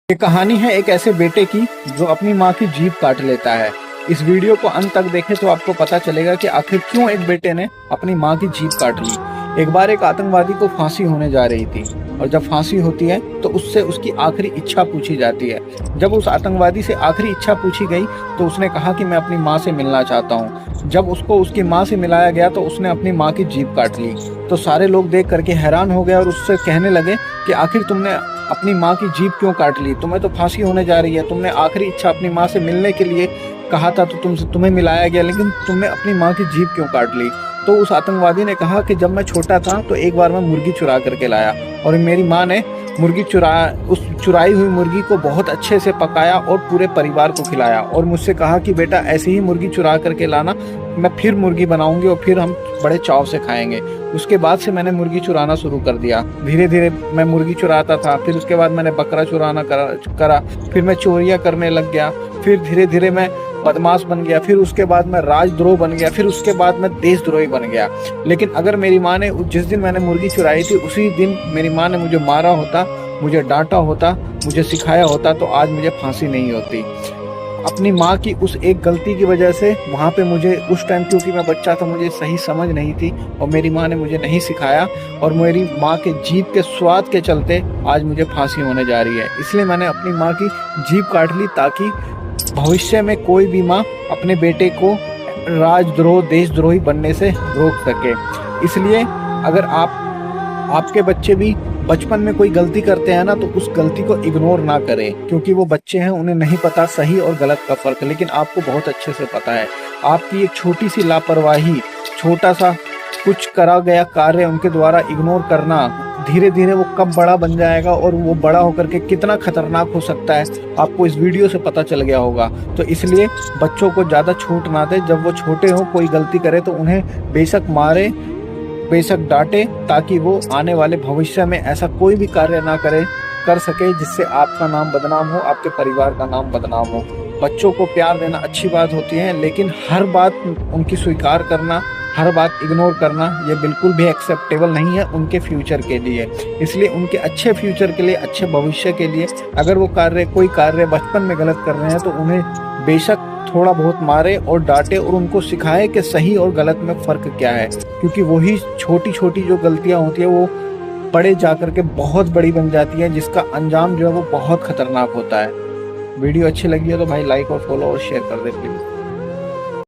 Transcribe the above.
ये कहानी है एक ऐसे बेटे की जो अपनी माँ की जीभ काट लेता है। इस वीडियो को अंत तक देखें तो आपको पता चलेगा कि आखिर क्यों एक बेटे ने अपनी माँ की जीभ काट ली। एक बार एक आतंकवादी को फांसी होने जा रही थी और जब फांसी होती है तो उससे उसकी आखिरी इच्छा पूछी जाती है। जब उस आतंकवादी से आखिरी इच्छा पूछी गई तो उसने कहा कि मैं अपनी माँ से मिलना चाहता हूँ। जब उसको उसकी माँ से मिलाया गया तो उसने अपनी माँ की जीभ काट ली। तो सारे लोग देख करके हैरान हो गए और उससे कहने लगे कि आखिर तुमने अपनी माँ की जीभ क्यों काट ली? तुम्हें तो फांसी होने जा रही है, तुमने आखिरी इच्छा अपनी माँ से मिलने के लिए कहा था तो तुम्हें मिलाया गया, लेकिन तुमने अपनी माँ की जीभ क्यों काट ली? तो उस आतंकवादी ने कहा कि जब मैं छोटा था तो एक बार मैं मुर्गी चुरा करके लाया और मेरी माँ ने उस चुराई हुई मुर्गी को बहुत अच्छे से पकाया और पूरे परिवार को खिलाया और मुझसे कहा कि बेटा ऐसे ही मुर्गी चुरा करके लाना, मैं फिर मुर्गी बनाऊंगी और फिर हम बड़े चाव से खाएंगे। उसके बाद से मैंने मुर्गी चुराना शुरू कर दिया। धीरे धीरे मैं मुर्गी चुराता था, फिर उसके बाद मैंने बकरा चुराना करा, फिर मैं चोरियां करने लग गया, फिर धीरे धीरे मैं बदमाश बन गया, फिर उसके बाद मैं राजद्रोह बन गया, फिर उसके बाद मैं देशद्रोही बन गया। लेकिन अगर मेरी माँ ने जिस दिन मैंने मुर्गी चुराई थी उसी दिन मेरी माँ ने मुझे मारा होता, मुझे डांटा होता, मुझे सिखाया होता तो आज मुझे फांसी नहीं होती। अपनी माँ की उस एक गलती की वजह से वहाँ पे मुझे उस टाइम, क्योंकि मैं बच्चा था, मुझे सही समझ नहीं थी और मेरी माँ ने मुझे नहीं सिखाया और मेरी माँ के जीभ के स्वाद के चलते आज मुझे फांसी होने जा रही है। इसलिए मैंने अपनी माँ की जीभ काट ली ताकि भविष्य में कोई भी माँ अपने बेटे को राजद्रोह देशद्रोही बनने से रोक सके। इसलिए अगर आपके बच्चे भी बचपन में कोई गलती करते हैं ना तो उस गलती को इग्नोर ना करें, क्योंकि वो बच्चे हैं, उन्हें नहीं पता सही और गलत का फर्क, लेकिन आपको बहुत अच्छे से पता है। आपकी एक छोटी सी लापरवाही, छोटा सा कुछ करा गया कार्य उनके द्वारा इग्नोर करना, धीरे धीरे वो कब बड़ा बन जाएगा और वो बड़ा होकर के कितना खतरनाक हो सकता है आपको इस वीडियो से पता चल गया होगा। तो इसलिए बच्चों को ज़्यादा छूट ना दे। जब वो छोटे हो, कोई गलती करे तो उन्हें बेशक मारे, बेशक डांटे, ताकि वो आने वाले भविष्य में ऐसा कोई भी कार्य ना कर सके जिससे आपका नाम बदनाम हो, आपके परिवार का नाम बदनाम हो। बच्चों को प्यार देना अच्छी बात होती है, लेकिन हर बात उनकी स्वीकार करना, हर बात इग्नोर करना ये बिल्कुल भी एक्सेप्टेबल नहीं है उनके फ्यूचर के लिए। इसलिए उनके अच्छे फ्यूचर के लिए, अच्छे भविष्य के लिए अगर वो कोई कार्य बचपन में गलत कर रहे हैं तो उन्हें बेशक थोड़ा बहुत मारे और डांटे और उनको सिखाए कि सही और गलत में फ़र्क क्या है, क्योंकि वही छोटी छोटी जो गलतियां होती है वो बड़े जाकर के बहुत बड़ी बन जाती है, जिसका अंजाम जो है वो बहुत खतरनाक होता है। वीडियो अच्छी लगी है तो भाई लाइक और फॉलो और शेयर कर दे प्लीज़।